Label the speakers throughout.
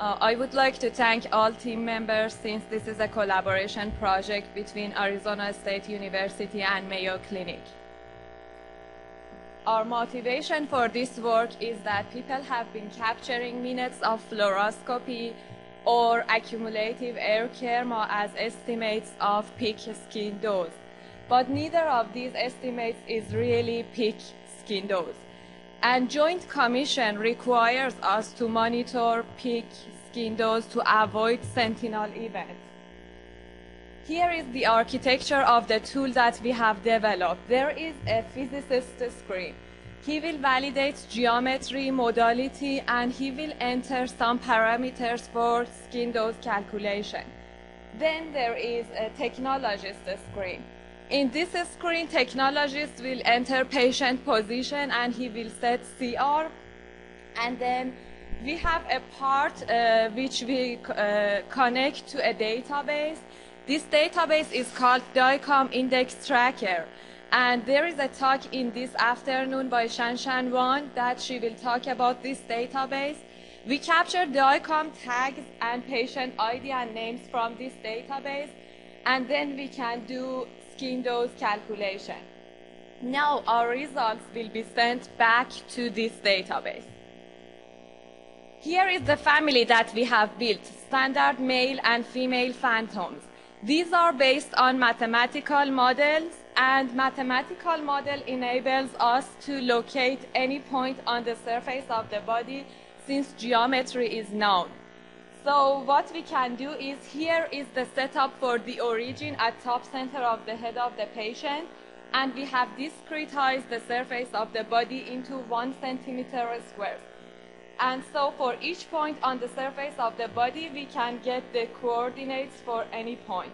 Speaker 1: I would like to thank all team members since this is a collaboration project between Arizona State University and Mayo Clinic. Our motivation for this work is that people have been capturing minutes of fluoroscopy or accumulative air kerma as estimates of peak skin dose. But neither of these estimates is really peak skin dose. And Joint Commission requires us to monitor peak skin dose to avoid sentinel events. Here is the architecture of the tool that we have developed. There is a Physicist Screen. He will validate geometry, modality, and he will enter some parameters for skin dose calculation. Then there is a Technologist Screen. In this screen, technologist will enter patient position and he will set CR. And then we have a part which we connect to a database. This database is called DICOM Index Tracker. And there is a talk in this afternoon by Shanshan Wan that she will talk about this database. We capture DICOM tags and patient ID and names from this database, and then we can do skin dose calculation. Now our results will be sent back to this database. Here is the family that we have built, standard male and female phantoms. These are based on mathematical models, and mathematical model enables us to locate any point on the surface of the body since geometry is known. So what we can do is, here is the setup for the origin at top center of the head of the patient, and we have discretized the surface of the body into 1 centimeter square. And so for each point on the surface of the body, we can get the coordinates for any point.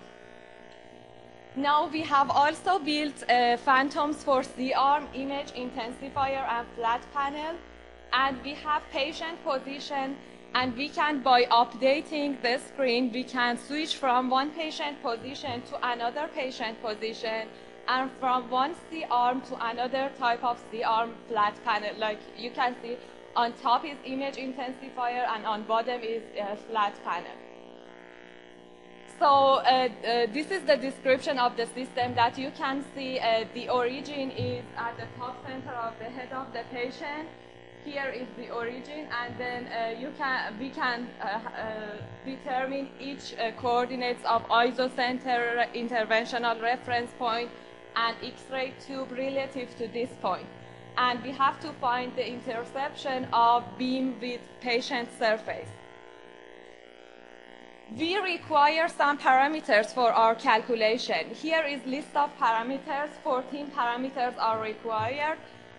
Speaker 1: Now we have also built phantoms for C-arm, image intensifier, and flat panel, and we have patient position. And we can, by updating the screen, we can switch from one patient position to another patient position, and from one C-arm to another type of C-arm flat panel. Like you can see, on top is image intensifier, and on bottom is flat panel. So this is the description of the system that you can see. The origin is at the top center of the head of the patient. Here is the origin, and then we can determine each coordinates of isocenter, interventional reference point, and X-ray tube relative to this point. And we have to find the interception of beam with patient surface. We require some parameters for our calculation. Here is list of parameters. 14 parameters are required.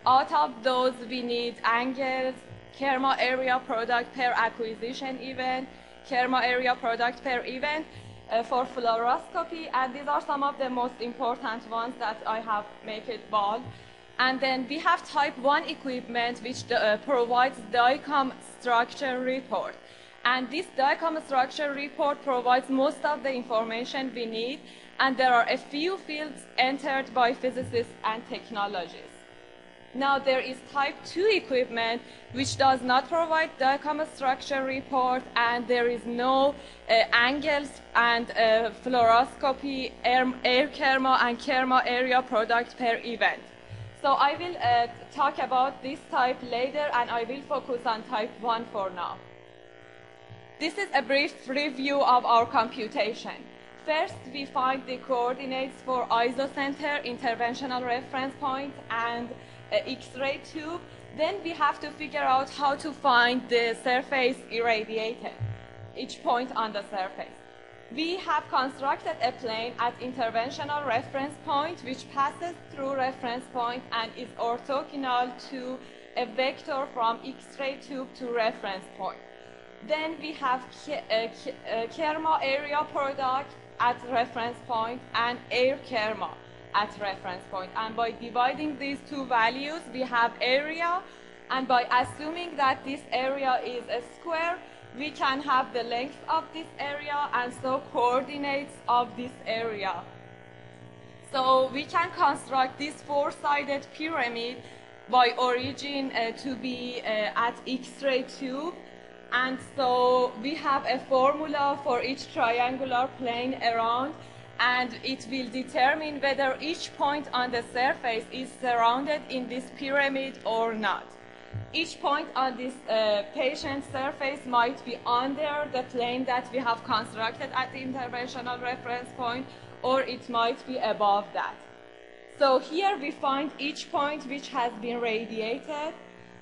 Speaker 1: Out of those, we need angles, kerma area product per acquisition event, kerma area product per event for fluoroscopy, and these are some of the most important ones that I have made it bold. And then we have type 1 equipment which provides DICOM structure report. And this DICOM structure report provides most of the information we need, and there are a few fields entered by physicists and technologists. Now there is type 2 equipment which does not provide DICOM structure report, and there is no angles and fluoroscopy, air kerma, and kerma area product per event. So I will talk about this type later, and I will focus on type 1 for now. This is a brief review of our computation. First, we find the coordinates for isocenter, interventional reference point, and X-ray tube. Then we have to figure out how to find the surface irradiated, each point on the surface. We have constructed a plane at interventional reference point which passes through reference point and is orthogonal to a vector from X-ray tube to reference point. Then we have kerma area product at reference point and air kerma at reference point. And by dividing these two values, we have area, and by assuming that this area is a square, we can have the length of this area and so coordinates of this area. So we can construct this four-sided pyramid by origin to be at X-ray tube, And so we have a formula for each triangular plane around, and it will determine whether each point on the surface is surrounded in this pyramid or not. Each point on this patient surface might be under the plane that we have constructed at the interventional reference point, or it might be above that. So here we find each point which has been radiated.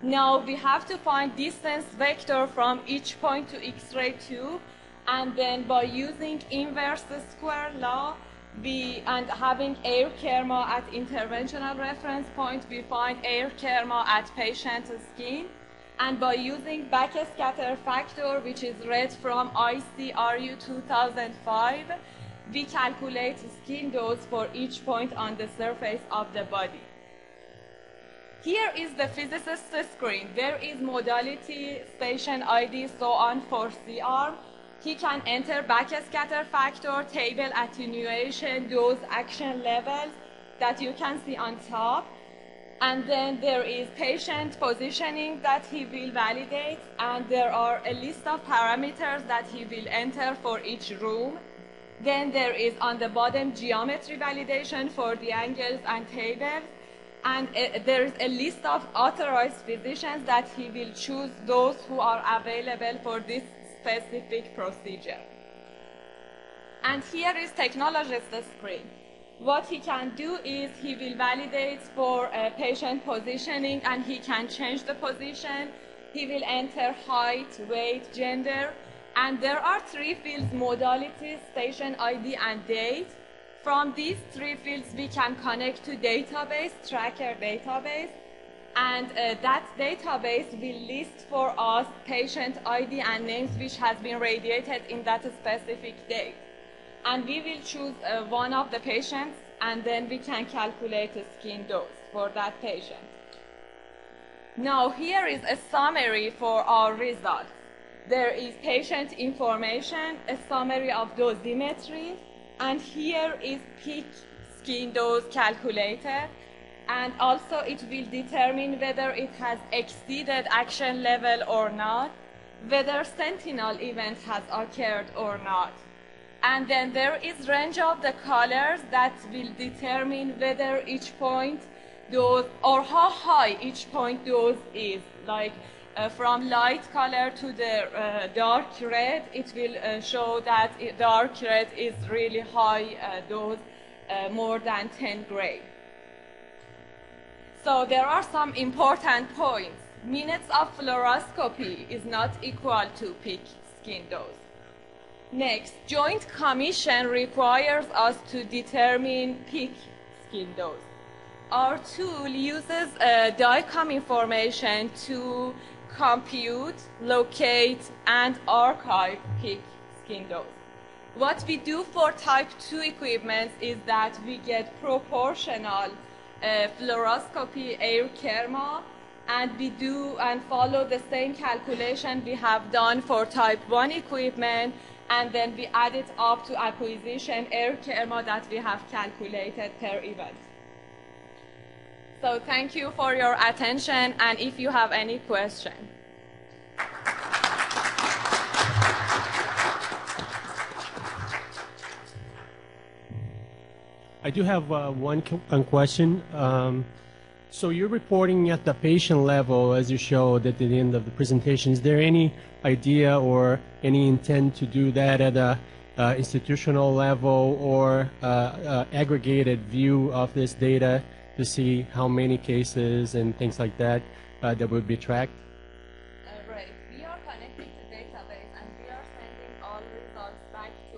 Speaker 1: Now we have to find distance vector from each point to X-ray tube, and then by using inverse square law and having air kerma at interventional reference point, we find air kerma at patient skin. And by using backscatter factor, which is read from ICRU 2005, we calculate skin dose for each point on the surface of the body. Here is the Physicist Screen. There is modality, station ID, so on for C-arm. He can enter backscatter factor, table attenuation, dose, action levels that you can see on top. And then there is patient positioning that he will validate, and there are a list of parameters that he will enter for each room. Then there is on the bottom geometry validation for the angles and tables. And there is a list of authorized physicians that he will choose those who are available for this specific procedure. And here is Technologist Screen. What he can do is he will validate for patient positioning, and he can change the position. He will enter height, weight, gender, and there are three fields: modality, station ID, and date. From these three fields, we can connect to database, tracker database, and that database will list for us patient ID and names which has been radiated in that specific date. And we will choose one of the patients, and then we can calculate a skin dose for that patient. Now here is a summary for our results. There is patient information, a summary of dosimetry, and here is peak skin dose calculator, and also it will determine whether it has exceeded action level or not, whether sentinel event has occurred or not. And then there is range of the colors that will determine whether each point dose or how high each point dose is. Like from light color to the dark red, it will show that dark red is really high dose, more than 10 gray. So there are some important points. Minutes of fluoroscopy is not equal to peak skin dose. Next, Joint Commission requires us to determine peak skin dose. Our tool uses DICOM information to compute, locate, and archive peak skin dose. What we do for type 2 equipment is that we get proportional fluoroscopy air kerma, and we do and follow the same calculation we have done for type 1 equipment, and then we add it up to acquisition air kerma that we have calculated per event. So thank you for your attention, and if you have any question.
Speaker 2: I do have one question. So you're reporting at the patient level, as you showed at the end of the presentation. Is there any idea or any intent to do that at a institutional level or aggregated view of this data to see how many cases and things like that that would be tracked?
Speaker 1: Right. We are connecting to database, and we are sending all results back to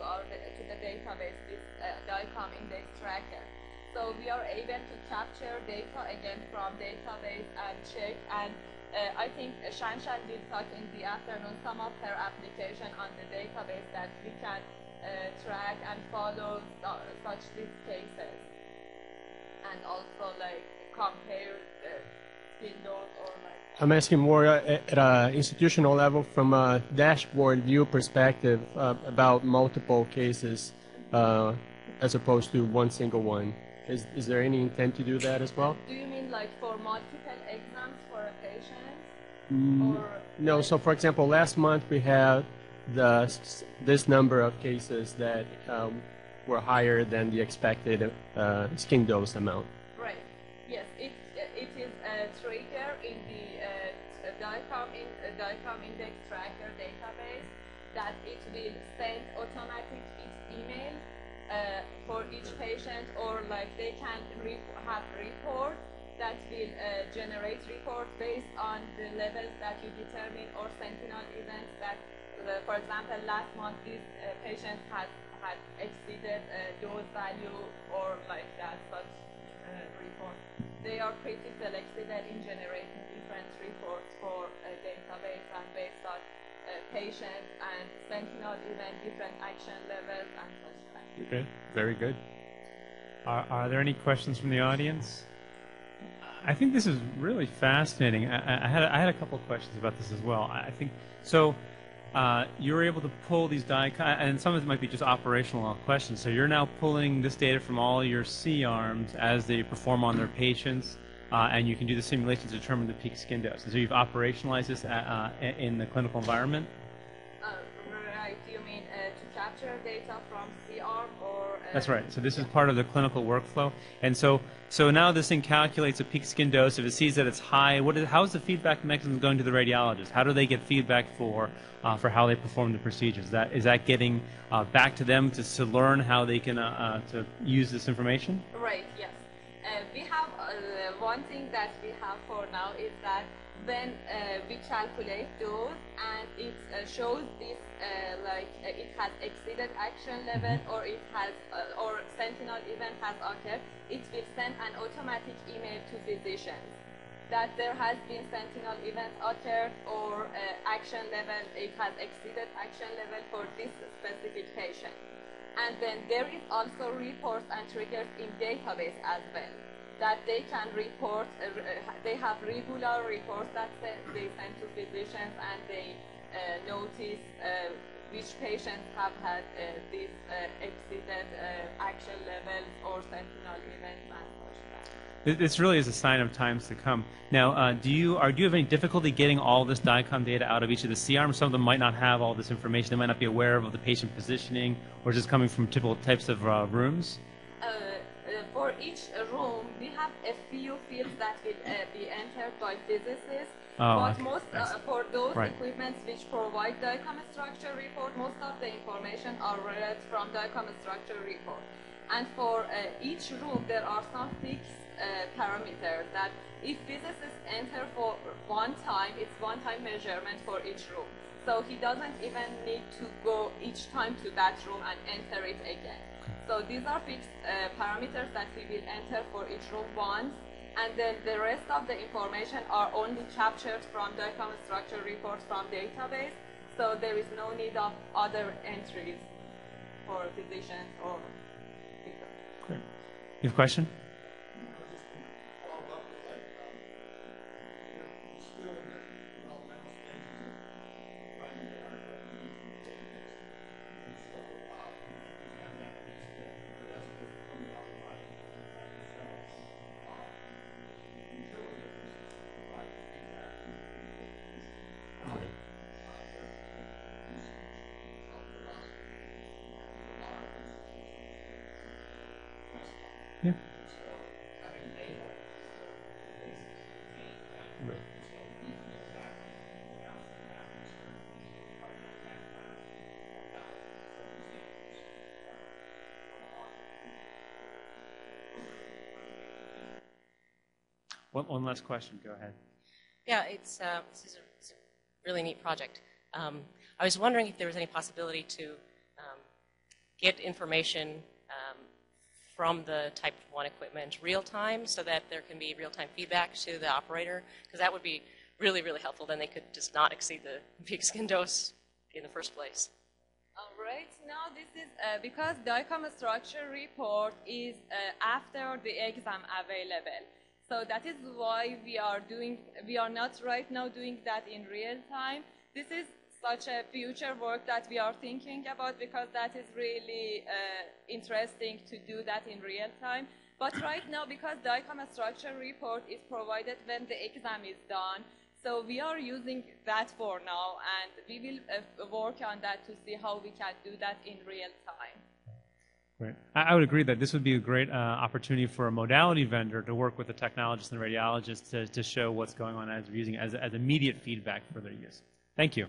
Speaker 1: the database, this DICOM index tracker. So we are able to capture data again from database and check. And I think Shanshan will talk in the afternoon some of her application on the database that we can track and follow such these cases, and also like compare skin dose or like.
Speaker 2: I'm asking more at an institutional level from a dashboard view perspective about multiple cases as opposed to one single one. Is there any intent to do that as well?
Speaker 1: Do you mean like for multiple exams for a patient? Or
Speaker 2: No, so for example, last month we had this number of cases that were higher than the expected skin dose amount.
Speaker 1: right. Yes, it is a trigger in the DICOM index tracker database that it will send automatic email for each patient, or like they can have report that will generate report based on the levels that you determine, or sentinel events that, for example, last month this patient had exceeded dose value, or like that, such report. They are pretty selective in generating different reports for a database, and based on patient and sentinel event, different action levels and such like.
Speaker 2: Okay, very good.
Speaker 3: Are there any questions from the audience? I think this is really fascinating. I had a couple of questions about this as well. I think so. You're able to pull these and some of it might be just operational questions. So you're now pulling this data from all your C-arms as they perform on their patients, and you can do the simulations to determine the peak skin dose. And so you've operationalized this in the clinical environment?
Speaker 1: Right. You mean to capture data from C-arm, or?
Speaker 3: That's right. So this is part of the clinical workflow. And so now this thing calculates a peak skin dose. If it sees that it's high, how's the feedback mechanism going to the radiologist? How do they get feedback for how they perform the procedures? Is that getting back to them to learn how they can to use this information?
Speaker 1: Right. Yes. We have one thing that we have for now is that when we calculate those and it shows this it has exceeded action level, or it has or sentinel event has occurred, it will send an automatic email to physicians that there has been sentinel event occurred, or action level, it has exceeded action level for this specific patient. And then there is also reports and triggers in database as well, that they can report, they have regular reports that they send to physicians, and they notice which patients have had these exceeded action levels or sentinel events and such that.
Speaker 3: This really is a sign of times to come. Now, do you have any difficulty getting all this DICOM data out of each of the C-arms? Some of them might not have all this information. They might not be aware of the patient positioning, or just coming from typical types of rooms?
Speaker 1: For each room, we have a few fields that will be entered by physicists, but most for those equipments which provide DICOM structure report, most of the information are read from DICOM structure report. And for each room, there are some fixed parameters that if physicists enter for one time, it's one-time measurement for each room. So he doesn't even need to go each time to that room and enter it again. So these are fixed parameters that we will enter for each room once, and then the rest of the information are only captured from DICOM structure reports from database, so there is no need of other entries for physicians or people.
Speaker 3: Great. You have a question? Yeah. One last question. Go ahead.
Speaker 4: Yeah, this is a really neat project. I was wondering if there was any possibility to get information from the Type 1 equipment real time, so that there can be real-time feedback to the operator, because that would be really, really helpful. Then they could just not exceed the peak skin dose in the first place.
Speaker 1: Right now, this is because DICOM structure report is after the exam available. So that is why we are not right now doing that in real time. This is such a future work that we are thinking about, because that is really interesting to do that in real time. But right now, because DICOM structure report is provided when the exam is done, So we are using that for now, and we will work on that to see how we can do that in real time.
Speaker 3: Great. I would agree that this would be a great opportunity for a modality vendor to work with the technologist and radiologist to show what's going on as we're using it as immediate feedback for their use. Thank you.